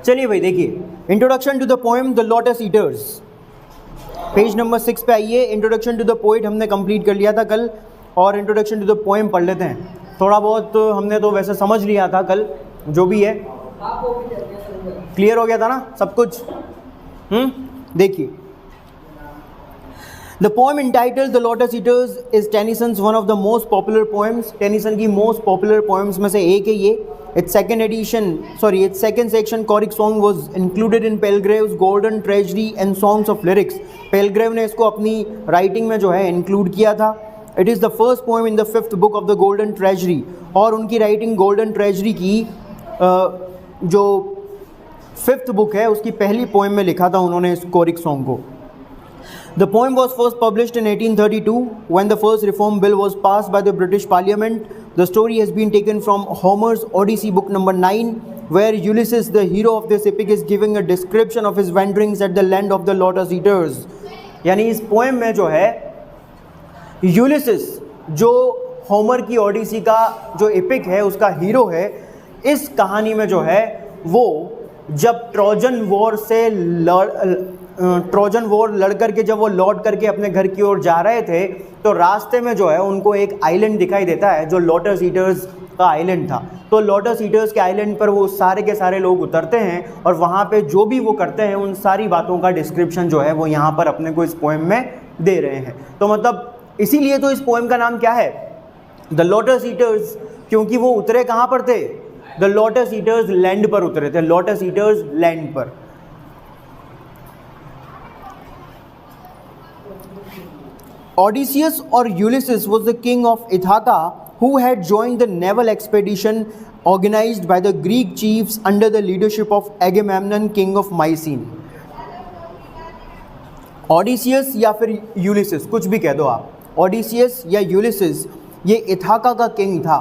चलिए भाई देखिए, introduction to the poem the lotus eaters, page number 6 पे आइए। इंट्रोडक्शन टू द पोएट हमने कंप्लीट कर लिया था कल, और इंट्रोडक्शन टू द पोएम पढ़ लेते हैं। थोड़ा बहुत हमने तो वैसे समझ लिया था कल, जो भी है क्लियर हो गया था ना सब कुछ। देखिए, the poem entitled the lotus eaters is Tennyson's one of the most popular poems. Tennyson की मोस्ट पॉपुलर पोएम्स में से एक है ये। its second section choric song was included in Palgrave's golden treasury and songs of lyrics। Palgrave ने इसको अपनी writing में जो है इंक्लूड किया था। It is the first poem in the 5th book of the golden treasury, और उनकी राइटिंग गोल्डन ट्रेजरी की जो 5th बुक है उसकी पहली पोएम में लिखा था उन्होंने इस कोरिक सॉन्ग को। The poem was first published in 1832 when the first reform bill was passed by the British Parliament। The story has been taken from Homer's Odyssey book number 9, where Ulysses, the hero of this epic, is giving a description of his wanderings at the land of the Lotus Eaters। यानी इस poem में जो है Ulysses, जो Homer की ओडिसी का जो epic है उसका हीरो है, इस कहानी में जो है वो जब ट्रोजन वॉर लड़ करके जब वो लौट करके अपने घर की ओर जा रहे थे, तो रास्ते में जो है उनको एक आइलैंड दिखाई देता है जो लोटस ईटर्स का आइलैंड था। तो लोटस ईटर्स के आइलैंड पर वो सारे के सारे लोग उतरते हैं और वहाँ पे जो भी वो करते हैं उन सारी बातों का डिस्क्रिप्शन जो है वो यहाँ पर अपने को इस पोएम में दे रहे हैं। तो मतलब इसीलिए तो इस पोएम का नाम क्या है, द लोटस ईटर्स, क्योंकि वो उतरे कहाँ पर थे, द लोटस ईटर्स लैंड पर उतरे थे, लोटस ईटर्स लैंड पर। Odysseus or Ulysses was the king of Ithaca who had joined the naval expedition organized by the Greek chiefs under the leadership of Agamemnon, king of Mycene। Odysseus या फिर Ulysses, कुछ भी कह दो आप, Odysseus या Ulysses, ये Ithaca का किंग था।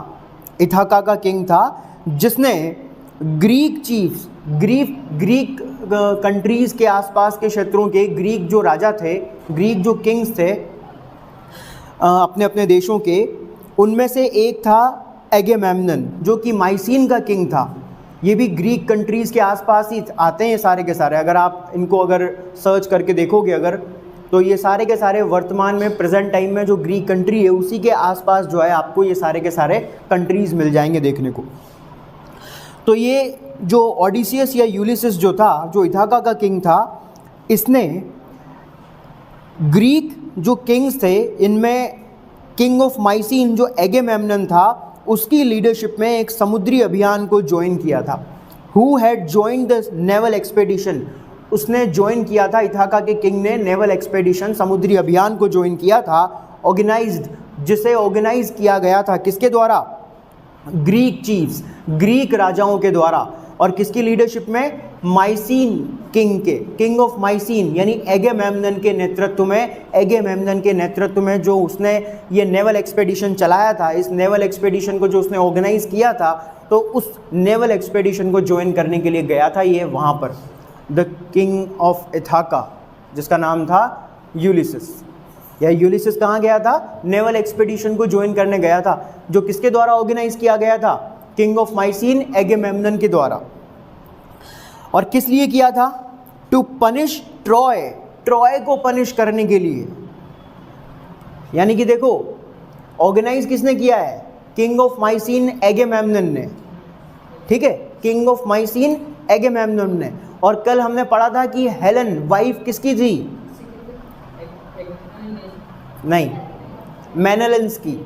इथाका का किंग था जिसने ग्रीक चीफ्स, ग्रीक कंट्रीज़ के आसपास के क्षेत्रों के ग्रीक जो राजा थे, ग्रीक जो किंग्स थे अपने अपने देशों के, उनमें से एक था एगेमेम्नन, जो कि माइसीन का किंग था। ये भी ग्रीक कंट्रीज़ के आसपास ही आते हैं सारे के सारे। अगर आप इनको अगर सर्च करके देखोगे अगर, तो ये सारे के सारे वर्तमान में प्रेजेंट टाइम में जो ग्रीक कंट्री है उसी के आसपास जो है आपको ये सारे के सारे कंट्रीज़ मिल जाएंगे देखने को। तो ये जो ओडिसियस या यूलिसिस जो था, जो इथाका का किंग था, इसने ग्रीक जो किंग्स थे इनमें किंग ऑफ माइसीन जो एगेमेम्नन था उसकी लीडरशिप में एक समुद्री अभियान को ज्वाइन किया था। Who had joined the naval expedition, उसने ज्वाइन किया था, इथाका के किंग ने नेवल एक्सपेडिशन, समुद्री अभियान को ज्वाइन किया था। ऑर्गेनाइज्ड, जिसे ऑर्गेनाइज किया गया था किसके द्वारा, ग्रीक चीफ्स, ग्रीक राजाओं के द्वारा। और किसकी लीडरशिप में, माइसीन किंग के, किंग ऑफ माइसीन यानी एगेमेम्नन के नेतृत्व में, एगेमेम्नन के नेतृत्व में जो उसने ये नेवल एक्सपेडिशन चलाया था। इस नेवल एक्सपेडिशन को जो उसने ऑर्गेनाइज किया था, तो उस नेवल एक्सपेडिशन को ज्वाइन करने के लिए गया था ये वहाँ पर द किंग ऑफ इथाका, जिसका नाम था यूलिसिस। या यूलिसिस कहाँ गया था, नेवल एक्सपेडिशन को ज्वाइन करने गया था, जो किसके द्वारा ऑर्गेनाइज किया गया था, किंग ऑफ माइसीन एगेमेम्नन के द्वारा। और किस लिए किया था, टू पनिश ट्रॉय, ट्रॉय को पनिश करने के लिए। यानी कि देखो ऑर्गेनाइज किसने किया है, किंग ऑफ माइसीन एगेमेम्नन ने, ठीक है, किंग ऑफ माइसीन एगेमेम्नन ने। और कल हमने पढ़ा था कि हेलन वाइफ किसकी थी, नहीं, मेनेलेंस की,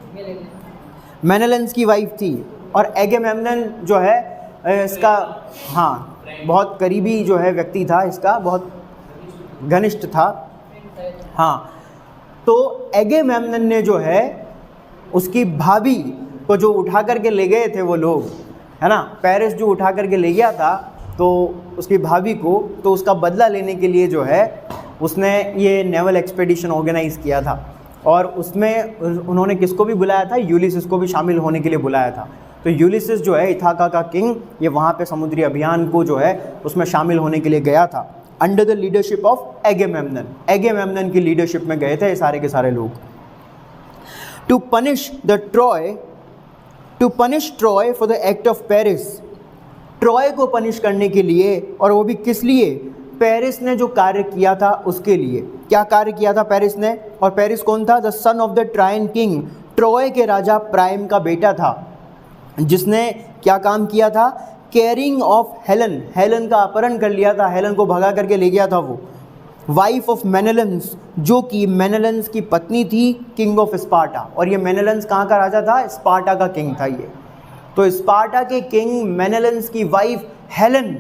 मेनेलेंस की वाइफ थी। और एगेमेम्नन जो है इसका, हाँ, बहुत करीबी जो है व्यक्ति था, इसका बहुत घनिष्ठ था, हाँ। तो एगेमेम्नन ने जो है उसकी भाभी को जो उठा करके ले गए थे वो लोग, है ना, पेरिस जो उठा करके ले गया था, तो उसकी भाभी को, तो उसका बदला लेने के लिए जो है उसने ये नेवल एक्सपेडिशन ऑर्गेनाइज किया था। और उसमें उन्होंने किसको भी बुलाया था, यूलिसिस को भी शामिल होने के लिए बुलाया था। तो यूलिसिस जो है इथाका का किंग, ये वहाँ पे समुद्री अभियान को जो है उसमें शामिल होने के लिए गया था, अंडर द लीडरशिप ऑफ एगेमेम्नन। एगेमेम्नन की लीडरशिप में गए थे ये सारे के सारे लोग। To punish Troy for the act of Paris, Troy को पनिश करने के लिए, और वो भी किस लिए? पेरिस ने जो कार्य किया था उसके लिए। क्या कार्य किया था पेरिस ने? और पेरिस कौन था? The son of the Trojan king, Troy के राजा प्राइम का बेटा था, जिसने क्या काम किया था? कैरिंग ऑफ हेलन, हेलन का अपहरण कर लिया था, हेलन को भगा करके ले गया था वो। वाइफ ऑफ मेनेलेंस, जो कि मेनेलेंस की पत्नी थी किंग ऑफ स्पार्टा, और ये मेनेलेंस कहाँ का राजा था? स्पार्टा का किंग था ये। तो स्पार्टा के किंग मेनेलेंस की वाइफ हेलन,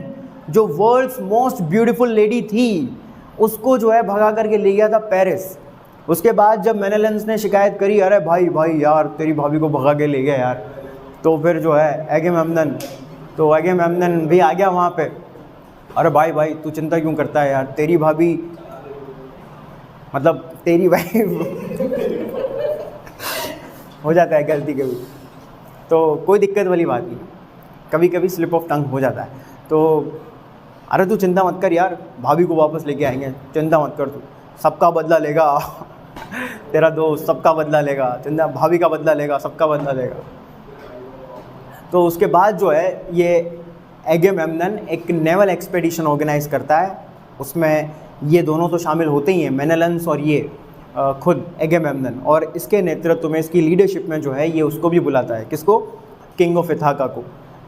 जो वर्ल्ड्स मोस्ट ब्यूटीफुल लेडी थी, उसको जो है भगा करके ले गया था पेरिस। उसके बाद जब मेनेलेंस ने शिकायत करी, अरे भाई भाई यार तेरी भाभी को भगा के ले गया यार, तो फिर जो है एगेमेम्नन भी आ गया वहाँ पे। अरे भाई भाई तू चिंता क्यों करता है यार, तेरी भाभी मतलब तेरी वाइफ हो जाता है गलती कभी, तो कोई दिक्कत वाली बात नहीं, कभी कभी स्लिप ऑफ टंग हो जाता है। तो अरे तू चिंता मत कर यार, भाभी को वापस लेके आएंगे, चिंता मत कर, तू सबका बदला लेगा तेरा दोस्त सबका बदला लेगा, चिंता, भाभी का बदला लेगा, सबका बदला लेगा। तो उसके बाद जो है ये एगेमेम्नन एक नेवल एक्सपेडिशन ऑर्गेनाइज करता है, उसमें ये दोनों तो शामिल होते ही हैं, मेनेलेंस और ये खुद एगेमेम्नन, और इसके नेतृत्व में, इसकी लीडरशिप में जो है ये उसको भी बुलाता है, किसको? किंग ऑफ इथाका को,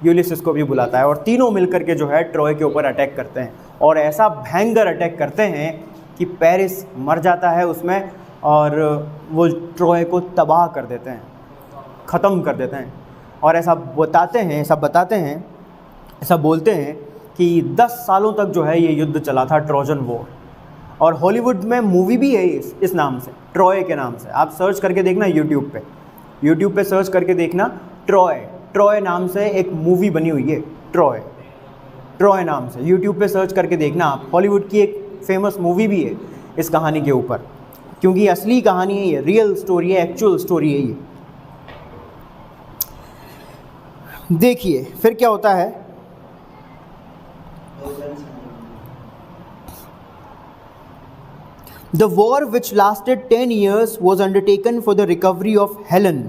यूलिसिस को भी बुलाता है, और तीनों मिलकर के जो है ट्रॉय के ऊपर अटैक करते हैं, और ऐसा भयंकर अटैक करते हैं कि पेरिस मर जाता है उसमें, और वो ट्रॉय को तबाह कर देते हैं, ख़त्म कर देते हैं। और ऐसा बोलते हैं कि 10 सालों तक जो है ये युद्ध चला था, ट्रोजन वॉर। और हॉलीवुड में मूवी भी है इस नाम से, ट्रॉय के नाम से। आप सर्च करके देखना यूट्यूब पे सर्च करके देखना, ट्रॉय नाम से एक मूवी बनी हुई है, ट्रॉय नाम से यूट्यूब पे सर्च करके देखना आप। हॉलीवुड की एक फेमस मूवी भी है इस कहानी के ऊपर, क्योंकि असली कहानी है ये, रियल स्टोरी है, एक्चुअल स्टोरी है ये। देखिए फिर क्या होता है, the war which lasted 10 years was undertaken for the recovery of Helen।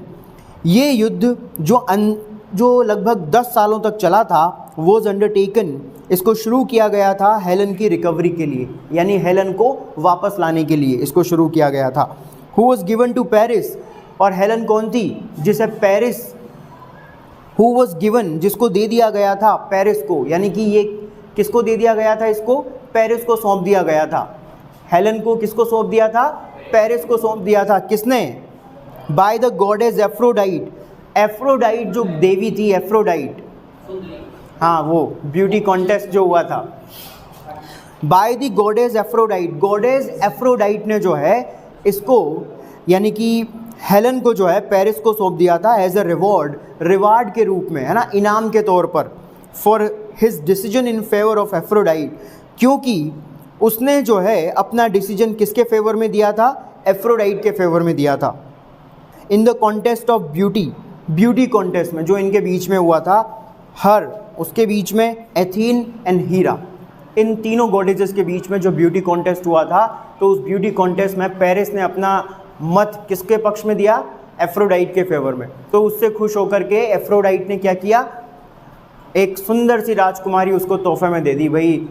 ये युद्ध जो लगभग 10 सालों तक चला था, was undertaken, इसको शुरू किया गया था हेलन की रिकवरी के लिए, यानी हेलन को वापस लाने के लिए इसको शुरू किया गया था। Who was given to Paris, और हेलन कौन थी? जिसे पेरिस, Who was given, जिसको दे दिया गया था पेरिस को, यानी कि ये किसको दे दिया गया था? इसको पेरिस को सौंप दिया गया था। हेलन को किसको सौंप दिया था? पेरिस को सौंप दिया था। किसने? By the goddess Aphrodite, Aphrodite जो देवी थी, एफ्रोडाइट, हाँ वो ब्यूटी कॉन्टेस्ट जो हुआ था, by the goddess Aphrodite, goddess Aphrodite ने जो है इसको, यानी कि हेलन को जो है पेरिस को सौंप दिया था एज अ रिवार्ड के रूप में, है ना, इनाम के तौर पर, for his decision in favour of Aphrodite, क्योंकि उसने जो है अपना डिसीजन किसके फेवर में दिया था? एफ्रोडाइट के फेवर में दिया था। In the contest of beauty contest में जो इनके बीच में हुआ था, उसके बीच में एथीन एंड हीरा, इन तीनों गॉडेजेस के बीच में जो ब्यूटी कॉन्टेस्ट हुआ था, तो उस ब्यूटी कॉन्टेस्ट में पेरिस ने अपना मत किसके पक्ष में दिया? एफ्रोडाइट के फेवर में। तो उससे खुश होकर के एफ्रोडाइट ने क्या किया? एक सुंदर सी राजकुमारी उसको तोहफे में दे दी, भाई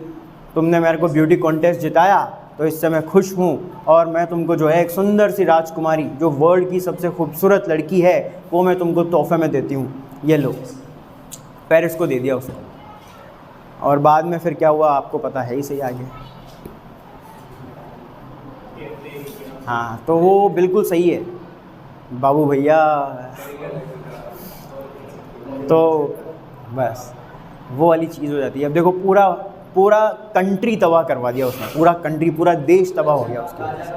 तुमने मेरे को ब्यूटी कॉन्टेस्ट जिताया तो इससे मैं खुश हूँ, और मैं तुमको जो है एक सुंदर सी राजकुमारी, जो वर्ल्ड की सबसे खूबसूरत लड़की है, वो मैं तुमको तोहफे में देती हूँ, ये लो। पेरिस को दे दिया उसको। और बाद में फिर क्या हुआ आपको पता है ही सही आगे। हाँ तो वो बिल्कुल सही है बाबू भैया। तो बस वो वाली चीज़ हो जाती है। अब देखो पूरा कंट्री तबाह करवा दिया उसने, पूरा कंट्री, पूरा देश तबाह हो गया उसके वजह से।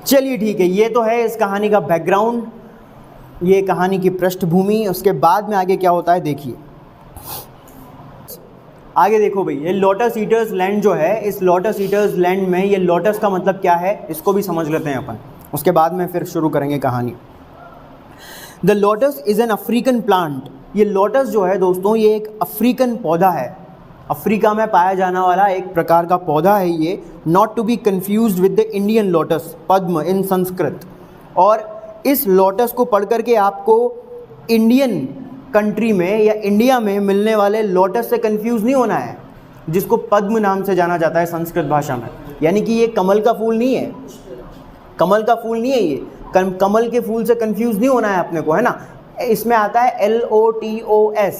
चलिए ठीक है, ये तो है इस कहानी का बैकग्राउंड, ये कहानी की पृष्ठभूमि। उसके बाद में आगे क्या होता है देखिए। आगे देखो भाई, ये लोटस ईटर्स लैंड जो है, इस लोटस ईटर्स लैंड में ये लोटस का मतलब क्या है इसको भी समझ लेते हैं अपन, उसके बाद में फिर शुरू करेंगे कहानी। The lotus is an African plant. ये लोटस जो है दोस्तों, ये एक अफ्रीकन पौधा है, अफ्रीका में पाया जाने वाला एक प्रकार का पौधा है ये। Not to be confused with the Indian lotus, Padma in Sanskrit. और इस लोटस को पढ़ करके आपको इंडियन कंट्री में या इंडिया में मिलने वाले लोटस से कंफ्यूज नहीं होना है, जिसको पद्म नाम से जाना जाता है संस्कृत भाषा में। यानी कि ये कमल का फूल नहीं है, कमल का फूल नहीं है ये, कमल के फूल से कंफ्यूज नहीं होना है अपने को, है ना। इसमें आता है LOTOS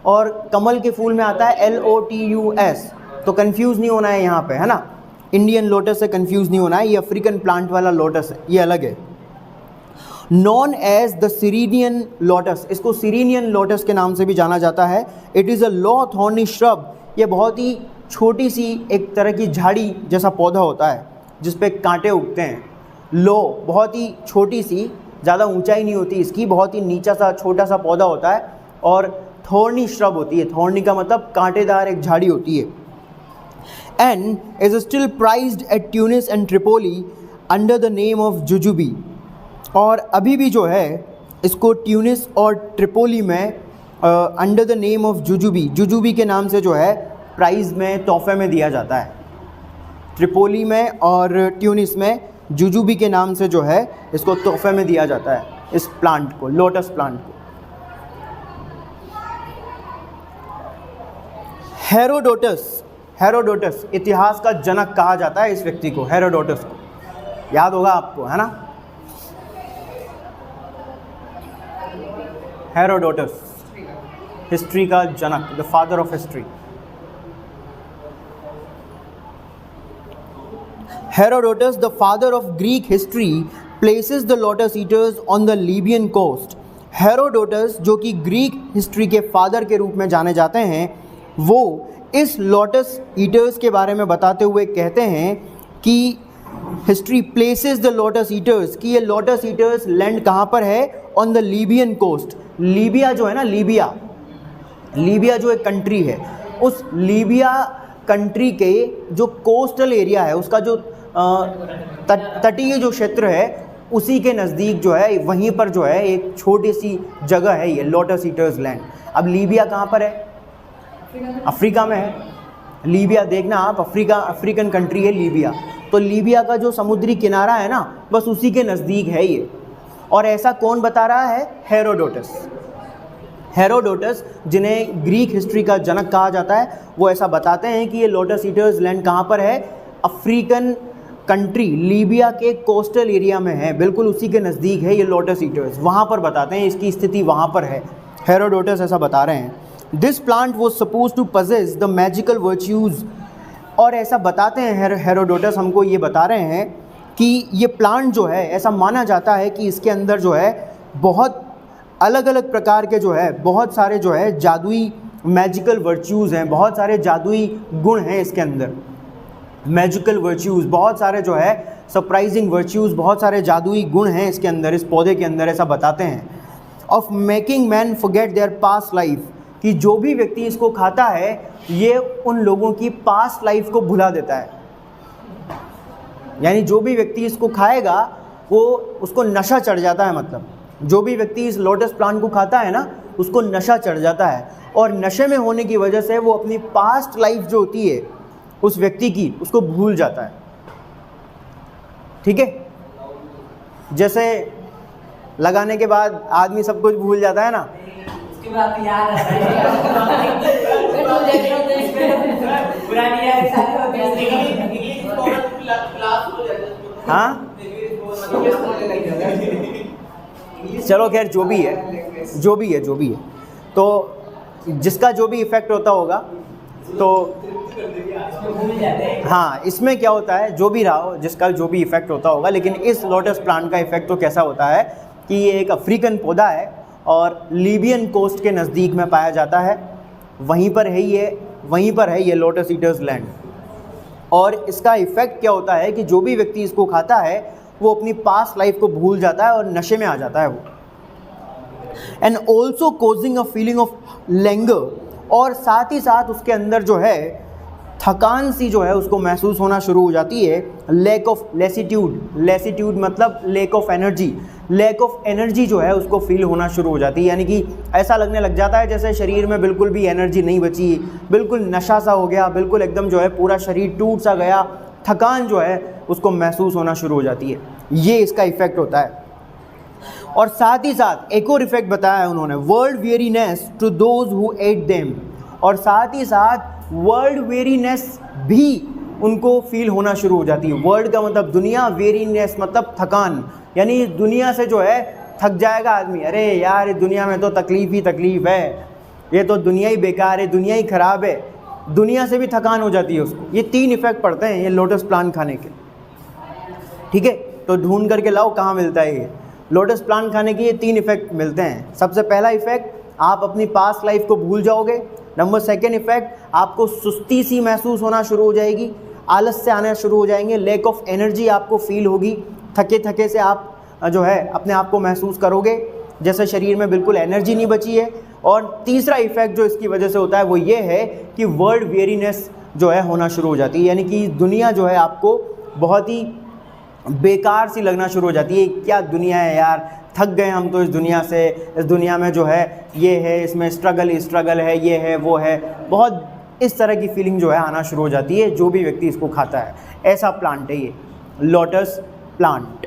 और कमल के फूल में आता है LOTUS, तो कंफ्यूज नहीं होना है यहाँ पे, है ना। इंडियन लोटस से कंफ्यूज नहीं होना है, ये अफ्रीकन प्लांट वाला लोटस है, ये अलग है। नॉन एज द सिरीनियन लोटस, इसको सिरीनियन लोटस के नाम से भी जाना जाता है। It is a low thorny shrub, ये बहुत ही छोटी सी एक तरह की झाड़ी जैसा पौधा होता है जिस पे कांटे उगते हैं। लो, बहुत ही छोटी सी, ज़्यादा ऊंचाई नहीं होती इसकी, बहुत ही नीचा सा छोटा सा पौधा होता है। और थॉर्नी श्रब होती है, थॉर्नी का मतलब कांटेदार एक झाड़ी होती है। And is still prized at Tunis and Tripoli under the name of jujube, और अभी भी जो है इसको ट्यूनिस और ट्रिपोली में अंडर द नेम ऑफ जुजुबी, जुजुबी के नाम से जो है प्राइज़ में, तोहफे में दिया जाता है। ट्रिपोली में और ट्यूनिस में जुजुबी के नाम से जो है इसको तोहफे में दिया जाता है, इस प्लांट को, लोटस प्लांट को। हेरोडोटस, हेरोडोटस इतिहास का जनक कहा जाता है इस व्यक्ति को, हेरोडोटस को, याद होगा आपको, है ना। हेरोडोटस हिस्ट्री का जनक, the father of history. Herodotus, the father of Greek history, places the lotus eaters on the Libyan coast. Herodotus, जो कि ग्रीक हिस्ट्री के फादर के रूप में जाने जाते हैं, वो इस लोटस ईटर्स के बारे में बताते हुए कहते हैं कि history places the lotus eaters, कि ये लोटस ईटर्स लैंड कहाँ पर है, on the Libyan coast. Libya जो है ना, लीबिया, लीबिया जो एक कंट्री है, उस लीबिया कंट्री के जो कोस्टल एरिया है, उसका जो तटीय जो क्षेत्र है, उसी के नज़दीक जो है, वहीं पर जो है एक छोटी सी जगह है ये लोटस ईटर्स लैंड। अब लीबिया कहाँ पर है? अफ्रीका में है। लीबिया देखना आप, अफ्रीकन कंट्री है लीबिया। तो लीबिया का जो समुद्री किनारा है ना, बस उसी के नज़दीक है ये। और ऐसा कौन बता रहा है? हेरोडोटस। हेरोडोटस, जिन्हें ग्रीक हिस्ट्री का जनक कहा जाता है, वो ऐसा बताते हैं कि ये लोटस ईटर्स लैंड कहाँ पर है? अफ्रीकन कंट्री लीबिया के कोस्टल एरिया में है, बिल्कुल उसी के नज़दीक है ये लोटस ईटर्स। वहाँ पर बताते हैं, इसकी स्थिति वहाँ पर है। हेरोडोटस ऐसा बता रहे हैं। This plant was suppose to possess the magical virtues, और ऐसा बताते हैं हेरोडोटस, हमको ये बता रहे हैं कि ये प्लांट जो है, ऐसा माना जाता है कि इसके अंदर जो है बहुत अलग अलग प्रकार के जो है, बहुत सारे जो है जादुई मैजिकल वर्च्यूज़ हैं, बहुत सारे जादुई गुण हैं इसके अंदर। मैजिकल वर्च्यूज़, बहुत सारे जो है सरप्राइजिंग वर्च्यूज़, बहुत सारे जादुई गुण हैं इसके अंदर, इस पौधे के अंदर, ऐसा बताते हैं। Of making man forget there past life, कि जो भी व्यक्ति इसको खाता है, ये उन लोगों की पास्ट लाइफ को भुला देता है। यानी जो भी व्यक्ति इसको खाएगा, वो उसको नशा चढ़ जाता है। मतलब जो भी व्यक्ति इस लोटस प्लांट को खाता है ना, उसको नशा चढ़ जाता है, और नशे में होने की वजह से वो अपनी पास्ट लाइफ जो होती है उस व्यक्ति की, उसको भूल जाता है। ठीक है, जैसे लगाने के बाद आदमी सब कुछ भूल जाता है ना, उसके बाद याद आता है। हाँ चलो खैर, जो भी है, तो जिसका जो भी इफ़ेक्ट होता होगा, तो हाँ, इसमें क्या होता है, जो भी रहा हो, जिसका जो भी इफ़ेक्ट होता होगा, लेकिन इस लोटस प्लांट का इफ़ेक्ट तो कैसा होता है कि ये एक अफ्रीकन पौधा है और लीबियन कोस्ट के नज़दीक में पाया जाता है। वहीं पर है ये लोटस ईटर्स लैंड। और इसका इफ़ेक्ट क्या होता है कि जो भी व्यक्ति इसको खाता है, वो अपनी पास्ट लाइफ को भूल जाता है और नशे में आ जाता है वो। And also causing a feeling of Langer, और साथ ही साथ उसके अंदर जो है थकान सी जो है उसको महसूस होना शुरू हो जाती है। लैक ऑफ लेसिट्यूड मतलब लैक ऑफ एनर्जी जो है उसको फील होना शुरू हो जाती है। यानी कि ऐसा लगने लग जाता है जैसे शरीर में बिल्कुल भी एनर्जी नहीं बची, बिल्कुल नशा सा हो गया, बिल्कुल एकदम जो है पूरा शरीर टूट सा गया, थकान जो है उसको महसूस होना शुरू हो जाती है। ये इसका इफ़ेक्ट होता है। और साथ ही साथ एक और इफेक्ट बताया है उन्होंने, world weariness to those who ate them, और साथ ही साथ वर्ल्ड वेरीनेस भी उनको फील होना शुरू हो जाती है। वर्ल्ड का मतलब दुनिया, वेरीनेस मतलब थकान, यानी दुनिया से जो है थक जाएगा आदमी, अरे यार दुनिया में तो तकलीफ़ ही तकलीफ़ है, ये तो दुनिया ही बेकार है, दुनिया ही ख़राब है, दुनिया से भी थकान हो जाती है उसको। ये 3 इफ़ेक्ट पड़ते हैं ये लोटस प्लांट खाने के, ठीक है। तो ढूंढ करके लाओ कहाँ मिलता है ये लोटस प्लांट खाने के, ये 3 इफ़ेक्ट मिलते हैं। सबसे पहला इफ़ेक्ट, आप अपनी पास्ट लाइफ को भूल जाओगे। नंबर 2 इफ़ेक्ट, आपको सुस्ती सी महसूस होना शुरू हो जाएगी, आलस से आना शुरू हो जाएंगे, लैक ऑफ एनर्जी आपको फील होगी, थके थके से आप जो है अपने आप को महसूस करोगे, जैसे शरीर में बिल्कुल एनर्जी नहीं बची है। और तीसरा इफ़ेक्ट जो इसकी वजह से होता है वो ये है कि वर्ल्ड वेरीनेस जो है होना शुरू हो जाती है, यानी कि दुनिया जो है आपको बहुत ही बेकार सी लगना शुरू हो जाती है। क्या दुनिया है यार, थक गए हम तो इस दुनिया से, इस दुनिया में जो है ये है, इसमें स्ट्रगल है, ये है वो है, बहुत इस तरह की फीलिंग जो है आना शुरू हो जाती है जो भी व्यक्ति इसको खाता है। ऐसा प्लांट है ये लोटस प्लांट,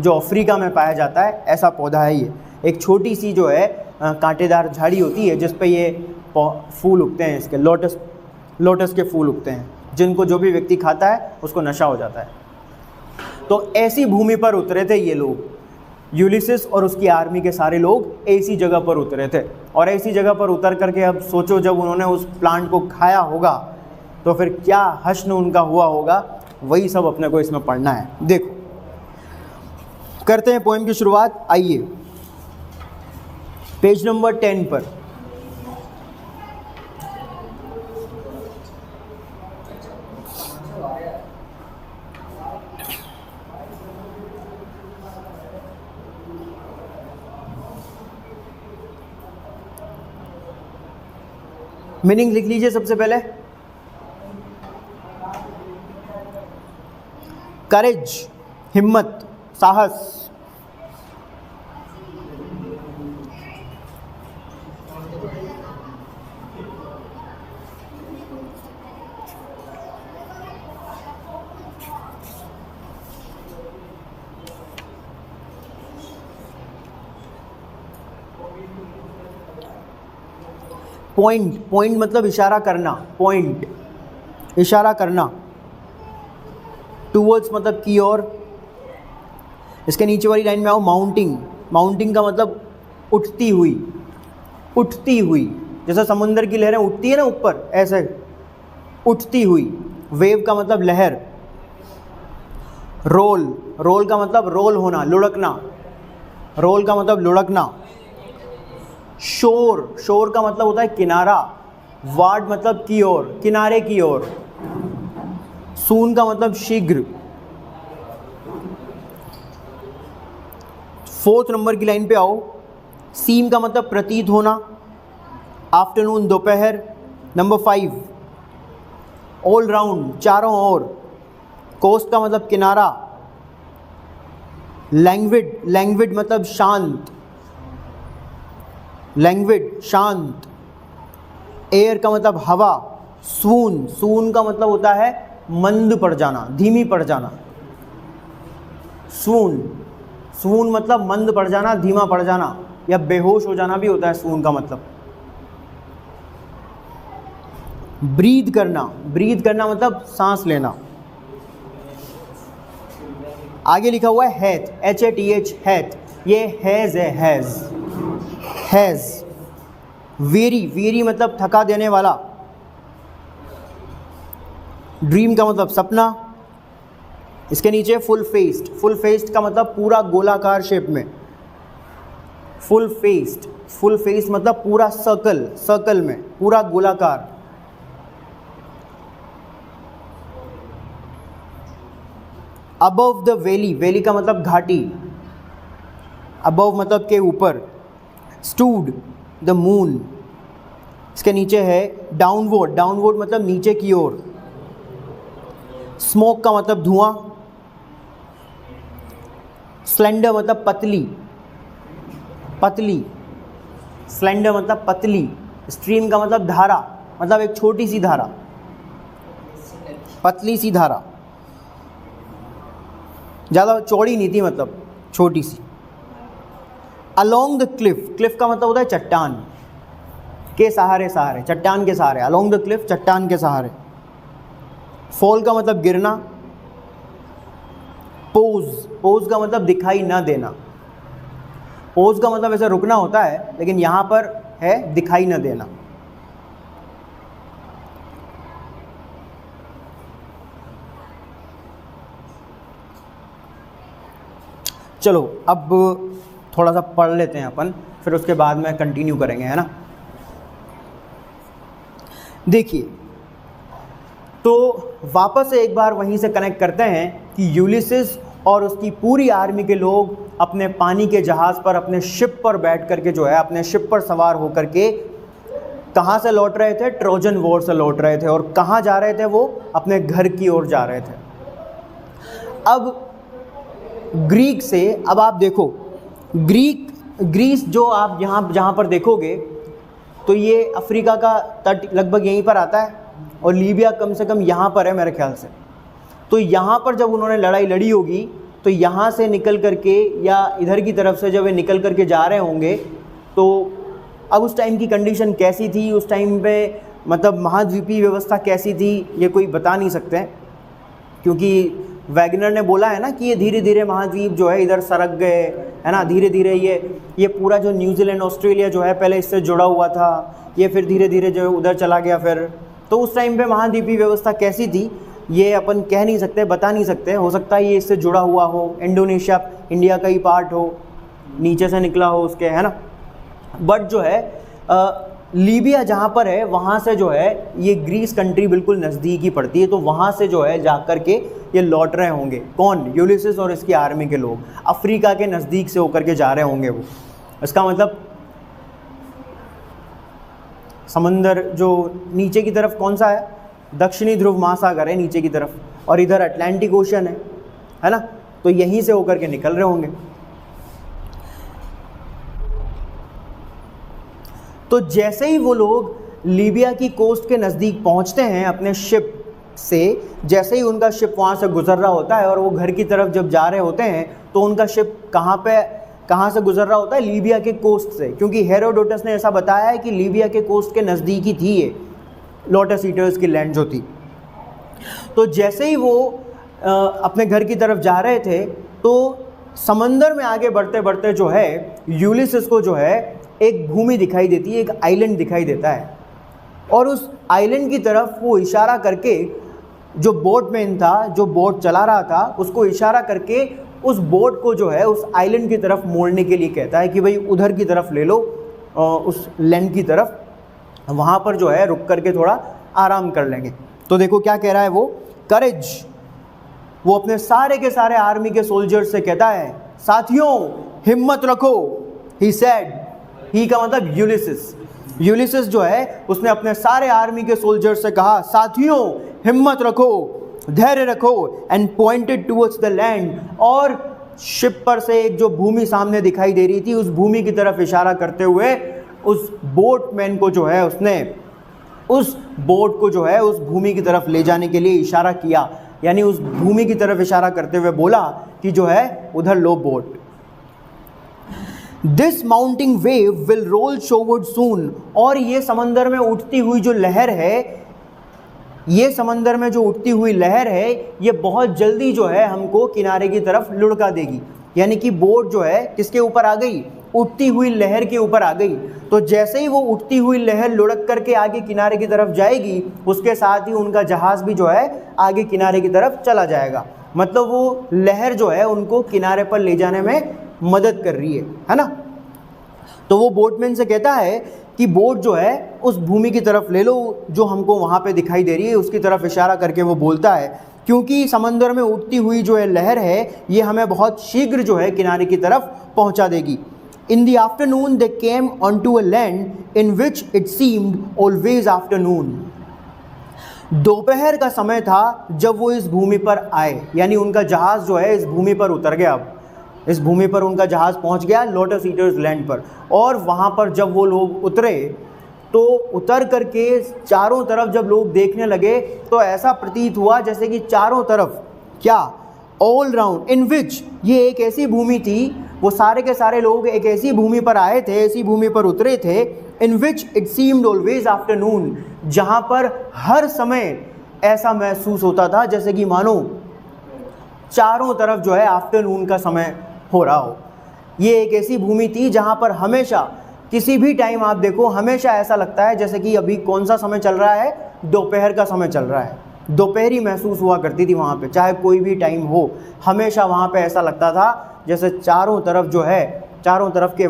जो अफ्रीका में पाया जाता है, ऐसा पौधा है ये। एक छोटी सी जो है कांटेदार झाड़ी होती है जिस पे ये फूल उगते हैं, इसके लोटस के फूल उगते हैं, जिनको जो भी व्यक्ति खाता है उसको नशा हो जाता है। तो ऐसी भूमि पर उतरे थे ये लोग, यूलिसिस और उसकी आर्मी के सारे लोग ऐसी जगह पर उतरे थे। और ऐसी जगह पर उतर करके अब सोचो जब उन्होंने उस प्लांट को खाया होगा तो फिर क्या हश्न उनका हुआ होगा, वही सब अपने को इसमें पढ़ना है। देखो करते हैं पोएम की शुरुआत। आइए पेज नंबर 10 पर। मीनिंग लिख लीजिए सबसे पहले। करेज, हिम्मत, साहस। पॉइंट मतलब इशारा करना, पॉइंट इशारा करना। टूवर्ड्स मतलब की ओर। इसके नीचे वाली लाइन में आओ, माउंटिंग का मतलब उठती हुई, जैसे समुंदर की लहरें उठती है ना ऊपर, ऐसे उठती हुई। वेव का मतलब लहर। रोल का मतलब रोल होना, लुढ़कना, रोल का मतलब लुढ़कना। शोर का मतलब होता है किनारा, वार्ड मतलब की ओर, किनारे की ओर। सून का मतलब शीघ्र। 4 नंबर की लाइन पे आओ, सीम का मतलब प्रतीत होना, आफ्टरनून दोपहर। नंबर 5 ऑल राउंड, चारों ओर। कोस्ट का मतलब किनारा। लैंग्विड मतलब शांत, शांत। एयर का मतलब हवा। सून का मतलब होता है मंद पड़ जाना, धीमी पड़ जाना। सून मतलब मंद पड़ जाना, धीमा पड़ जाना, या बेहोश हो जाना भी होता है सून का मतलब। ब्रीथ करना मतलब सांस लेना। आगे लिखा हुआ है हैथ, HATH, हैथ। ये हैज़ है, हैज़। वेरी मतलब थका देने वाला। ड्रीम का मतलब सपना। इसके नीचे फुल फेस्ड का मतलब पूरा गोलाकार शेप में। फुल फेस्ड मतलब पूरा सर्कल में, पूरा गोलाकार। अबव द वैली का मतलब घाटी, अबव मतलब के ऊपर। Stood the moon. इसके नीचे है डाउनवर्ड मतलब नीचे की ओर। स्मोक का मतलब धुआं। स्लेंडर मतलब पतली, स्लेंडर मतलब पतली। स्ट्रीम का मतलब धारा, मतलब एक छोटी सी धारा, पतली सी धारा, ज़्यादा चौड़ी नहीं थी, मतलब छोटी सी। अलोंग द क्लिफ, क्लिफ का मतलब होता है चट्टान के सहारे, सहारे चट्टान के सहारे, अलोंग द क्लिफ चट्टान के सहारे। फॉल का मतलब गिरना। पोज, पोज का मतलब दिखाई ना देना। पोज का मतलब ऐसे रुकना होता है, लेकिन यहाँ पर है दिखाई ना देना। चलो अब थोड़ा सा पढ़ लेते हैं अपन, फिर उसके बाद में कंटिन्यू करेंगे, है ना। देखिए, तो वापस से एक बार वहीं से कनेक्ट करते हैं कि यूलिसिस और उसकी पूरी आर्मी के लोग अपने पानी के जहाज़ पर, अपने शिप पर बैठ करके जो है, अपने शिप पर सवार होकर के कहाँ से लौट रहे थे? ट्रोजन वॉर से लौट रहे थे। और कहाँ जा रहे थे वो? अपने घर की ओर जा रहे थे। अब ग्रीक से, अब आप देखो ग्रीस जो आप यहाँ जहाँ पर देखोगे तो ये अफ्रीका का तट लगभग यहीं पर आता है, और लीबिया कम से कम यहाँ पर है मेरे ख्याल से। तो यहाँ पर जब उन्होंने लड़ाई लड़ी होगी तो यहाँ से निकल करके या इधर की तरफ से जब ये निकल करके जा रहे होंगे, तो अब उस टाइम की कंडीशन कैसी थी, उस टाइम पे मतलब महाद्वीपीय व्यवस्था कैसी थी, ये कोई बता नहीं सकते हैं, क्योंकि वैगनर ने बोला है ना कि ये धीरे धीरे महाद्वीप जो है इधर सरक गए, है ना। धीरे धीरे ये पूरा जो न्यूजीलैंड ऑस्ट्रेलिया जो है पहले इससे जुड़ा हुआ था, ये फिर धीरे धीरे जो है उधर चला गया। फिर तो उस टाइम पे महाद्वीपीय व्यवस्था कैसी थी ये अपन कह नहीं सकते, बता नहीं सकते। हो सकता है ये इससे जुड़ा हुआ हो, इंडोनेशिया इंडिया का ही पार्ट हो, नीचे से निकला हो उसके, है ना। बट जो है लीबिया जहाँ पर है वहाँ से जो है ये ग्रीस कंट्री बिल्कुल नज़दीक ही पड़ती है, तो वहाँ से जो है जा कर के ये लौट रहे होंगे। कौन? यूलिसिस और इसकी आर्मी के लोग अफ्रीका के नज़दीक से होकर के जा रहे होंगे वो। इसका मतलब समंदर जो नीचे की तरफ कौन सा है? दक्षिणी ध्रुव महासागर है नीचे की तरफ, और इधर अटलांटिक ओशन है ना। तो यहीं से होकर के निकल रहे होंगे। तो जैसे ही वो लोग लीबिया की कोस्ट के नज़दीक पहुंचते हैं अपने शिप से, जैसे ही उनका शिप वहाँ से गुजर रहा होता है और वो घर की तरफ जब जा रहे होते हैं, तो उनका शिप कहाँ से गुजर रहा होता है? लीबिया के कोस्ट से, क्योंकि हेरोडोटस ने ऐसा बताया है कि लीबिया के कोस्ट के नज़दीक ही थी ये लोटस ईटर्स की लैंड जो थी। तो जैसे ही वो अपने घर की तरफ जा रहे थे, तो समंदर में आगे बढ़ते बढ़ते जो है यूलिसिस को जो है एक भूमि दिखाई देती है, एक आइलैंड दिखाई देता है, और उस आइलैंड की तरफ वो इशारा करके, जो बोटमैन था, जो बोट चला रहा था, उसको इशारा करके उस बोट को जो है उस आइलैंड की तरफ मोड़ने के लिए कहता है कि भाई उधर की तरफ ले लो, उस लैंड की तरफ, वहाँ पर जो है रुक करके थोड़ा आराम कर लेंगे। तो देखो क्या कह रहा है वो, करेज। वो अपने सारे के सारे आर्मी के सोल्जर्स से कहता है, साथियों हिम्मत रखो। ही सेड, ही का मतलब यूलिसिस। यूलिसिस जो है उसने अपने सारे आर्मी के सोल्जर्स से कहा, साथियों हिम्मत रखो, धैर्य रखो, and pointed towards the land. और शिप पर से एक जो भूमि सामने दिखाई दे रही थी, उस भूमि की तरफ इशारा करते हुए उस बोटमैन को जो है उसने उस बोट को जो है उस भूमि की तरफ ले जाने के लिए इशारा किया, यानी उस भूमि की तरफ इशारा करते हुए बोला कि जो है उधर लो boat. This mounting wave will roll shoreward soon. और ये समंदर में उठती हुई जो लहर है, ये समंदर में जो उठती हुई लहर है, ये बहुत जल्दी जो है हमको किनारे की तरफ लुढ़का देगी। यानी कि बोट जो है किसके ऊपर आ गई? उठती हुई लहर के ऊपर आ गई। तो जैसे ही वो उठती हुई लहर लुढ़क करके आगे किनारे की तरफ जाएगी, उसके साथ ही उनका जहाज़ भी जो है आगे किनारे की तरफ चला जाएगा। मतलब वो लहर जो है उनको किनारे पर ले जाने में मदद कर रही है ना। तो वो बोटमैन से कहता है कि बोट जो है उस भूमि की तरफ ले लो जो हमको वहाँ पे दिखाई दे रही है, उसकी तरफ इशारा करके वो बोलता है, क्योंकि समंदर में उठती हुई जो है लहर है, ये हमें बहुत शीघ्र जो है किनारे की तरफ पहुँचा देगी। In the afternoon they came onto a land in which it seemed always afternoon. दोपहर का समय था जब वो इस भूमि पर आए, यानी उनका जहाज़ जो है इस भूमि पर उतर गया। अब इस भूमि पर उनका जहाज़ पहुंच गया लोटस ईटर्स लैंड पर। और वहाँ पर जब वो लोग उतरे, तो उतर करके चारों तरफ जब लोग देखने लगे, तो ऐसा प्रतीत हुआ जैसे कि चारों तरफ क्या, ऑल राउंड, इन विच, ये एक ऐसी भूमि थी वो सारे के सारे लोग एक ऐसी भूमि पर आए थे, ऐसी भूमि पर उतरे थे, in which it seemed always afternoon, जहाँ पर हर समय ऐसा महसूस होता था जैसे कि मानो चारों तरफ जो है आफ्टरनून का समय हो रहा हो। ये एक ऐसी भूमि थी जहाँ पर हमेशा किसी भी टाइम आप देखो हमेशा ऐसा लगता है जैसे कि अभी कौन सा समय चल रहा है, दोपहर का समय चल रहा है। दोपहरी महसूस हुआ करती थी वहाँ पे, चाहे कोई भी टाइम हो, हमेशा वहाँ पे ऐसा लगता था जैसे चारों तरफ जो है, चारों तरफ के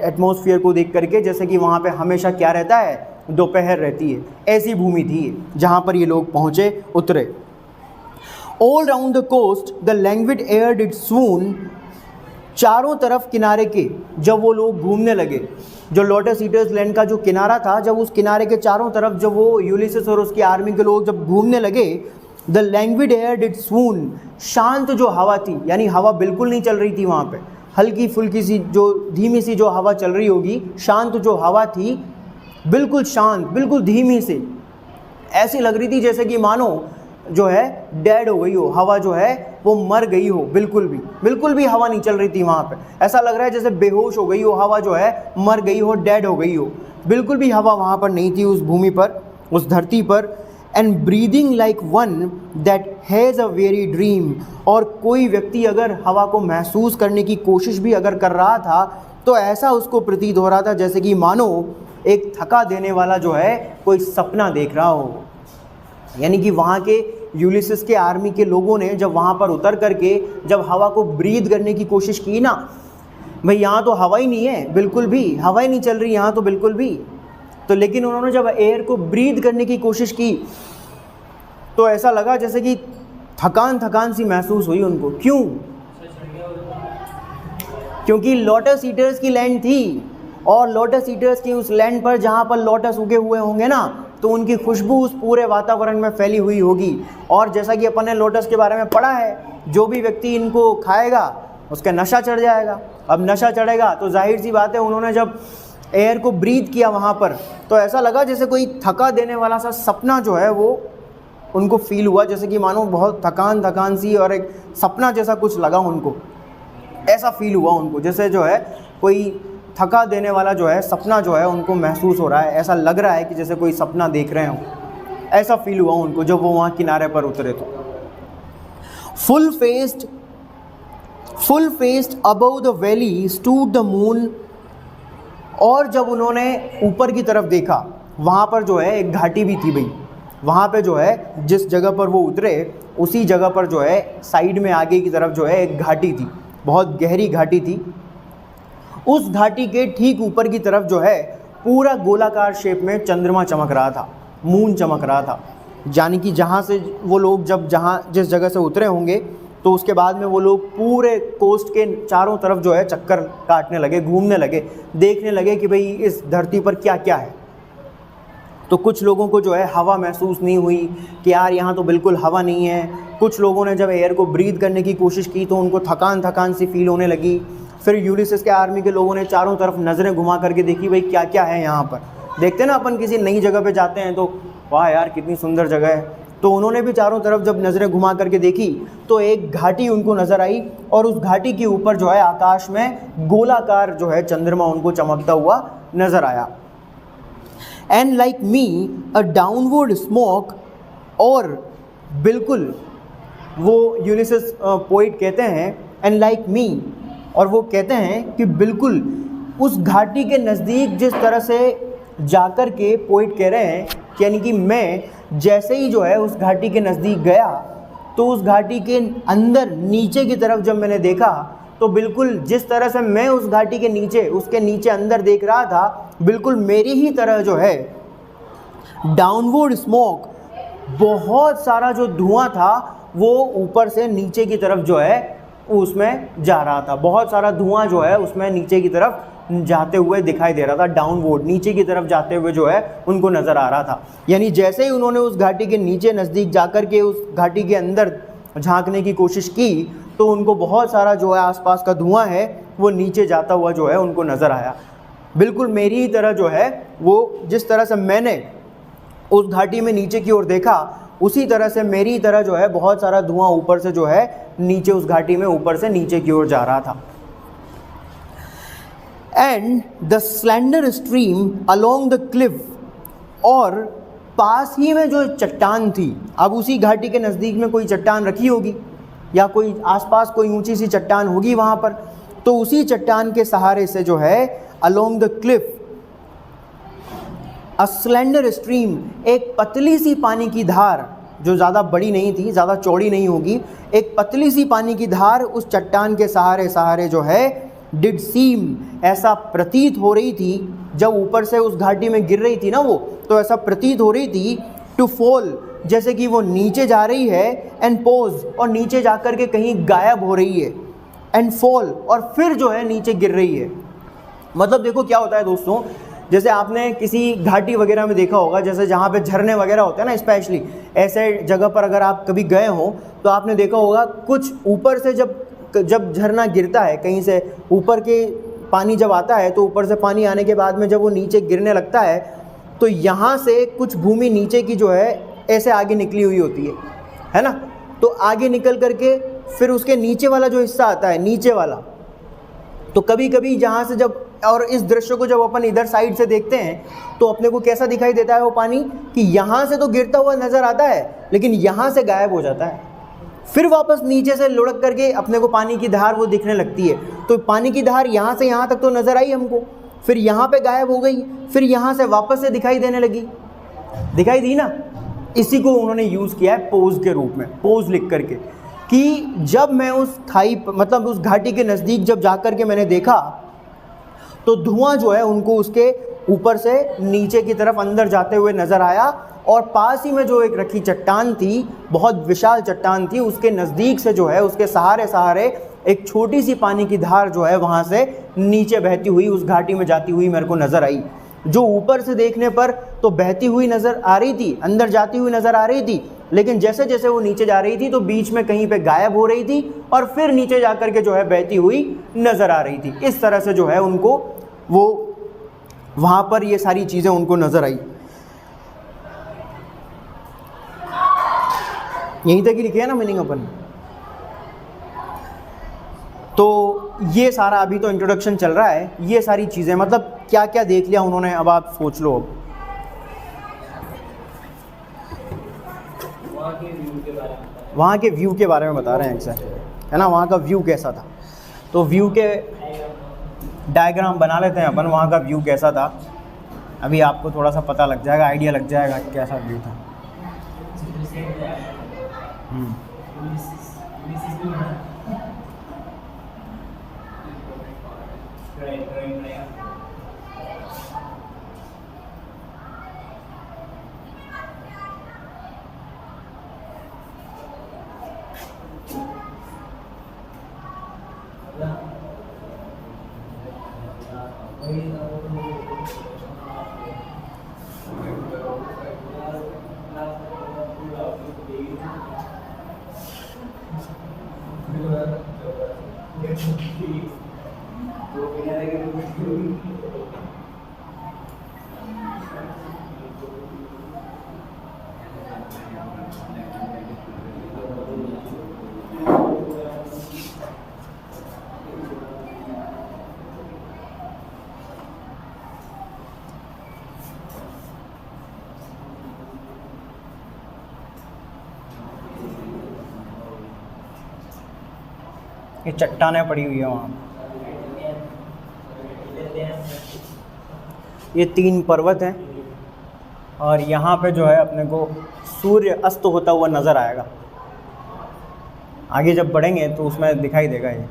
एटमॉस्फेयर को देख करके जैसे कि वहाँ पे हमेशा क्या रहता है, दोपहर रहती है। ऐसी भूमि थी जहाँ पर ये लोग पहुँचे, उतरे। All round the coast the languid air did swoon, चारों तरफ किनारे के जब वो लोग घूमने लगे, जो लोटस ईटर्स लैंड का जो किनारा था, जब उस किनारे के चारों तरफ जब वो यूलिसेस और उसकी आर्मी के लोग जब घूमने लगे, द लैंग्विड एयर डिड स्वून, शांत जो हवा थी, यानी हवा बिल्कुल नहीं चल रही थी वहाँ पे, हल्की फुल्की सी जो धीमी सी जो हवा चल रही होगी, शांत जो हवा थी, बिल्कुल शांत, बिल्कुल धीमी सी, ऐसी लग रही थी जैसे कि मानो जो है डेड हो गई हो, हवा जो है वो मर गई हो, बिल्कुल भी हवा नहीं चल रही थी वहाँ पे। ऐसा लग रहा है जैसे बेहोश हो गई हो, हवा जो है मर गई हो, डेड हो गई हो, बिल्कुल भी हवा वहाँ पर नहीं थी उस भूमि पर, उस धरती पर। And breathing like one that has a very dream, और कोई व्यक्ति अगर हवा को महसूस करने की कोशिश भी अगर कर रहा था तो ऐसा उसको प्रतीत हो रहा था जैसे कि मानो एक थका देने वाला जो है कोई सपना देख रहा हो। यानी कि वहाँ के यूलिसेस के आर्मी के लोगों ने जब वहाँ पर उतर करके जब हवा को ब्रीद करने की कोशिश की ना, भाई यहाँ तो हवा ही नहीं है, बिल्कुल भी हवा ही नहीं चल रही यहाँ तो बिल्कुल भी, तो लेकिन उन्होंने जब एयर को ब्रीद करने की कोशिश की तो ऐसा लगा जैसे कि थकान सी महसूस हुई उनको। क्यों? क्योंकि लोटस ईटर्स की लैंड थी, और लोटस ईटर्स की उस लैंड पर जहाँ पर लोटस उगे हुए होंगे ना, तो उनकी खुशबू उस पूरे वातावरण में फैली हुई होगी। और जैसा कि अपन ने लोटस के बारे में पढ़ा है, जो भी व्यक्ति इनको खाएगा उसका नशा चढ़ जाएगा। अब नशा चढ़ेगा तो जाहिर सी बात है, उन्होंने जब एयर को ब्रीथ किया वहाँ पर तो ऐसा लगा जैसे कोई थका देने वाला सा सपना जो है वो उनको फील हुआ, जैसे कि मानो बहुत थकान सी और एक सपना जैसा कुछ लगा उनको, ऐसा फील हुआ उनको जैसे जो है कोई थका देने वाला जो है सपना जो है उनको महसूस हो रहा है, ऐसा लग रहा है कि जैसे कोई सपना देख रहे हो, ऐसा फील हुआ उनको जब वो वहाँ किनारे पर उतरे। तो full faced above the valley stood the moon, और जब उन्होंने ऊपर की तरफ देखा वहाँ पर जो है एक घाटी भी थी भाई, वहाँ पे जो है जिस जगह पर वो उतरे उसी जगह पर जो है साइड में आगे की तरफ जो है एक घाटी थी, बहुत गहरी घाटी थी। उस घाटी के ठीक ऊपर की तरफ जो है पूरा गोलाकार शेप में चंद्रमा चमक रहा था, मून चमक रहा था। यानी कि जहाँ से वो लोग जब जिस जगह से उतरे होंगे तो उसके बाद में वो लोग पूरे कोस्ट के चारों तरफ जो है चक्कर काटने लगे, घूमने लगे, देखने लगे कि भाई इस धरती पर क्या क्या है। तो कुछ लोगों को जो है हवा महसूस नहीं हुई कि यार यहाँ तो बिल्कुल हवा नहीं है। कुछ लोगों ने जब एयर को ब्रीथ करने की कोशिश की तो उनको थकान सी फील होने लगी। फिर यूलिसेस के आर्मी के लोगों ने चारों तरफ नज़रें घुमा करके देखी भाई क्या क्या है यहाँ पर। देखते ना अपन किसी नई जगह पे जाते हैं तो वाह यार कितनी सुंदर जगह है, तो उन्होंने भी चारों तरफ जब नज़रें घुमा करके देखी तो एक घाटी उनको नज़र आई, और उस घाटी के ऊपर जो है आकाश में गोलाकार जो है चंद्रमा उनको चमकता हुआ नज़र आया। And like me a downward smoke, और बिल्कुल वो यूलिसेस पोइट कहते हैं एंड लाइक मी, और वो कहते हैं कि बिल्कुल उस घाटी के नज़दीक जिस तरह से जाकर के पोइट कह रहे हैं, यानी कि मैं जैसे ही जो है उस घाटी के नज़दीक गया तो उस घाटी के अंदर नीचे की तरफ जब मैंने देखा तो बिल्कुल जिस तरह से मैं उस घाटी के नीचे उसके नीचे अंदर देख रहा था, बिल्कुल मेरी ही तरह जो है डाउनवर्ड स्मोक, बहुत सारा जो धुआं था वो ऊपर से नीचे की तरफ जो है उसमें जा रहा था। बहुत सारा धुआं जो है उसमें नीचे की तरफ जाते हुए दिखाई दे रहा था, डाउनवर्ड नीचे की तरफ जाते हुए जो है उनको नज़र आ रहा था। यानी जैसे ही उन्होंने उस घाटी के नीचे नज़दीक जाकर के उस घाटी के अंदर झांकने की कोशिश की तो उनको बहुत सारा जो है आसपास का धुआं है वो नीचे जाता हुआ जो है उनको नज़र आया। बिल्कुल मेरी ही तरह जो है वो जिस तरह से मैंने उस घाटी में नीचे की ओर देखा उसी तरह से मेरी तरह जो है बहुत सारा धुआं ऊपर से जो है नीचे उस घाटी में ऊपर से नीचे की ओर जा रहा था। And the slender stream along the Cliff, और पास ही में जो चट्टान थी, अब उसी घाटी के नज़दीक में कोई चट्टान रखी होगी या कोई आसपास कोई ऊंची सी चट्टान होगी वहाँ पर, तो उसी चट्टान के सहारे से जो है along the Cliff a slender stream, एक पतली सी पानी की धार, जो ज़्यादा बड़ी नहीं थी, ज़्यादा चौड़ी नहीं होगी, एक पतली सी पानी की धार उस चट्टान के सहारे जो है डिड सीम, ऐसा प्रतीत हो रही थी, जब ऊपर से उस घाटी में गिर रही थी ना वो, तो ऐसा प्रतीत हो रही थी टू फॉल, जैसे कि वो नीचे जा रही है, एंड पोज, और नीचे जाकर के कहीं गायब हो रही है, एंड फॉल, और फिर जो है नीचे गिर रही है। मतलब देखो क्या होता है दोस्तों, जैसे आपने किसी घाटी वगैरह में देखा होगा, जैसे जहाँ पे झरने वगैरह होते हैं ना, स्पेशली ऐसे जगह पर अगर आप कभी गए हो तो आपने देखा होगा कुछ ऊपर से जब झरना गिरता है कहीं से, ऊपर के पानी जब आता है तो ऊपर से पानी आने के बाद में जब वो नीचे गिरने लगता है तो यहाँ से कुछ भूमि नीचे की जो है ऐसे आगे निकली हुई होती है ना, तो आगे निकल करके फिर उसके नीचे वाला जो हिस्सा आता है, नीचे वाला, तो कभी कभी जहाँ से जब, और इस दृश्य को जब अपन इधर साइड से देखते हैं तो अपने को कैसा दिखाई देता है वो पानी, कि यहाँ से तो गिरता हुआ नज़र आता है लेकिन यहाँ से गायब हो जाता है, फिर वापस नीचे से लुढ़क करके अपने को पानी की धार वो दिखने लगती है। तो पानी की धार यहाँ से यहाँ तक तो नज़र आई हमको, फिर यहाँ पे गायब हो गई, फिर यहाँ से वापस से दिखाई देने लगी, दिखाई दी ना। इसी को उन्होंने यूज़ किया है पोज के रूप में, पोज लिख करके, कि जब मैं उस खाई मतलब उस घाटी के नज़दीक जब जा कर के मैंने देखा तो धुआं जो है उनको उसके ऊपर से नीचे की तरफ अंदर जाते हुए नज़र आया, और पास ही में जो एक रखी चट्टान थी, बहुत विशाल चट्टान थी, उसके नज़दीक से जो है उसके सहारे एक छोटी सी पानी की धार जो है वहाँ से नीचे बहती हुई उस घाटी में जाती हुई मेरे को नज़र आई, जो ऊपर से देखने पर तो बहती हुई नज़र आ रही थी, अंदर जाती हुई नज़र आ रही थी, लेकिन जैसे जैसे वो नीचे जा रही थी तो बीच में कहीं पे गायब हो रही थी और फिर नीचे जाकर के जो है बहती हुई नज़र आ रही थी। इस तरह से जो है उनको वो वहाँ पर ये सारी चीज़ें उनको नज़र आई। यहीं तक ही लिखे है ना मीनिंग अपन। तो ये सारा अभी तो इंट्रोडक्शन चल रहा है, ये सारी चीज़ें मतलब क्या क्या देख लिया उन्होंने, अब आप सोच लो। अब वहाँ के व्यू के बारे में बता रहे हैं सर, है ना, वहाँ का व्यू कैसा था। तो व्यू के डायग्राम बना लेते हैं अपन, वहाँ का व्यू कैसा था, अभी आपको थोड़ा सा पता लग जाएगा, आइडिया लग जाएगा कैसा व्यू था। ये चट्टानें पड़ी हुई है वहाँ, ये 3 पर्वत हैं, और यहाँ पे जो है अपने को सूर्य अस्त होता हुआ नज़र आएगा। आगे जब बढ़ेंगे तो उसमें दिखाई देगा ये,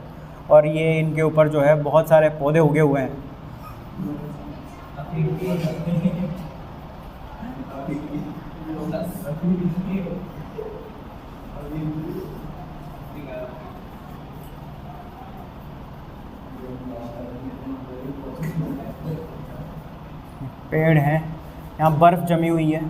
और ये इनके ऊपर जो है बहुत सारे पौधे उगे हुए हैं। पेड़ हैं, यहाँ बर्फ़ जमी हुई है।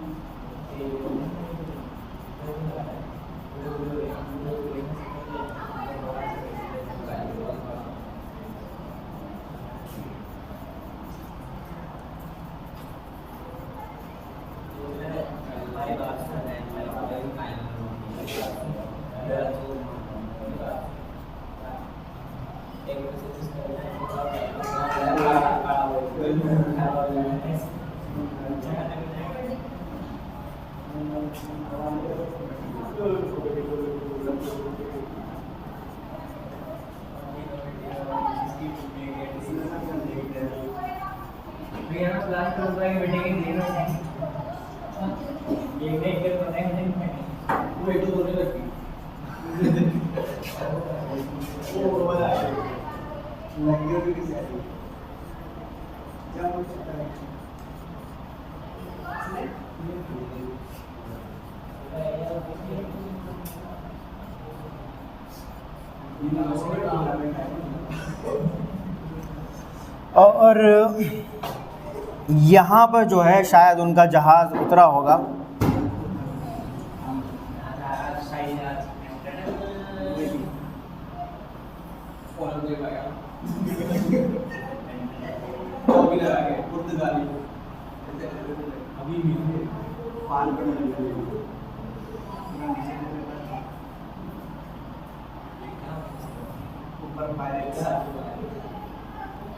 और यहाँ पर जो है शायद उनका जहाज़ उतरा होगा।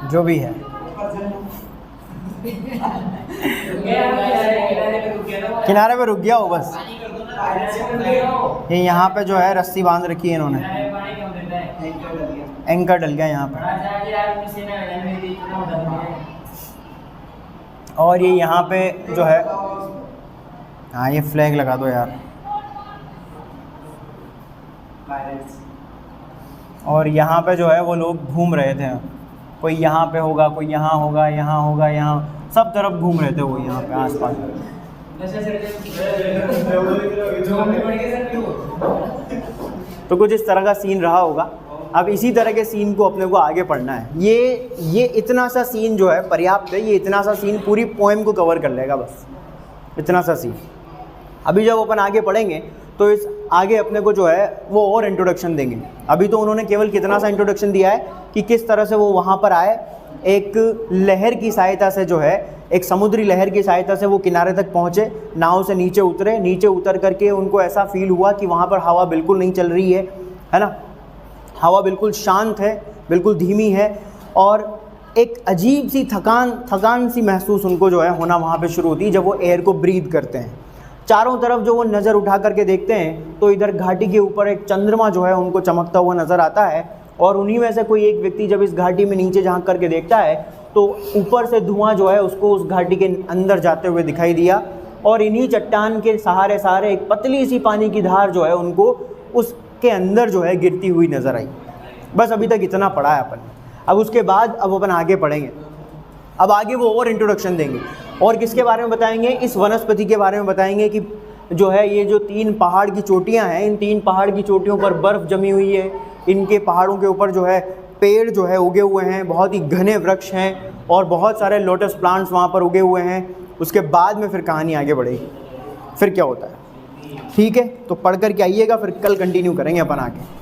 जो भी है किनारे पे रुक गया हो बस। ये यहाँ पे जो है रस्सी बांध रखी है इन्होंने, एंकर डल गया यहाँ पे। और ये यहाँ पे जो है, हाँ ये फ्लैग लगा दो यार। और यहाँ पे जो है वो लोग घूम रहे थे, कोई यहाँ पे होगा, कोई यहाँ होगा, यहाँ होगा, यहाँ सब तरफ घूम रहे थे वो यहाँ पे आसपास। तो कुछ इस तरह का सीन रहा होगा। अब इसी तरह के सीन को अपने को आगे पढ़ना है। ये इतना सा सीन जो है पर्याप्त है। ये इतना सा सीन पूरी पोएम को कवर कर लेगा, बस इतना सा सीन। अभी जब अपन आगे पढ़ेंगे तो इस आगे अपने को जो है वो और इंट्रोडक्शन देंगे। अभी तो उन्होंने केवल कितना सा इंट्रोडक्शन दिया है कि किस तरह से वो वहाँ पर आए, एक लहर की सहायता से जो है, एक समुद्री लहर की सहायता से वो किनारे तक पहुँचे, नाव से नीचे उतरे, नीचे उतर करके उनको ऐसा फील हुआ कि वहाँ पर हवा बिल्कुल नहीं चल रही है ना, हवा बिल्कुल शांत है, बिल्कुल धीमी है, और एक अजीब सी थकान सी महसूस उनको जो है होना वहाँ पे शुरू होती है जब वो एयर को ब्रीथ करते हैं। चारों तरफ जो वो नज़र उठा करके देखते हैं तो इधर घाटी के ऊपर एक चंद्रमा जो है उनको चमकता हुआ नज़र आता है, और उन्हीं में से कोई एक व्यक्ति जब इस घाटी में नीचे झांक करके देखता है तो ऊपर से धुआं जो है उसको उस घाटी के अंदर जाते हुए दिखाई दिया, और इन्हीं चट्टान के सहारे सहारे एक पतली सी पानी की धार जो है उनको उसके अंदर जो है गिरती हुई नज़र आई। बस अभी तक इतना पढ़ा है अपन। अब उसके बाद अब अपन आगे पढ़ेंगे। अब आगे वो और इंट्रोडक्शन देंगे, और किसके बारे में बताएंगे, इस वनस्पति के बारे में बताएंगे कि जो है ये जो 3 पहाड़ की चोटियां हैं, इन 3 पहाड़ की चोटियों पर बर्फ़ जमी हुई है, इनके पहाड़ों के ऊपर जो है पेड़ जो है उगे हुए हैं, बहुत ही घने वृक्ष हैं, और बहुत सारे लोटस प्लांट्स वहाँ पर उगे हुए हैं। उसके बाद में फिर कहानी आगे बढ़ेगी, फिर क्या होता है। ठीक है, तो पढ़ कर के आइएगा, फिर कल कंटिन्यू करेंगे अपन आगे।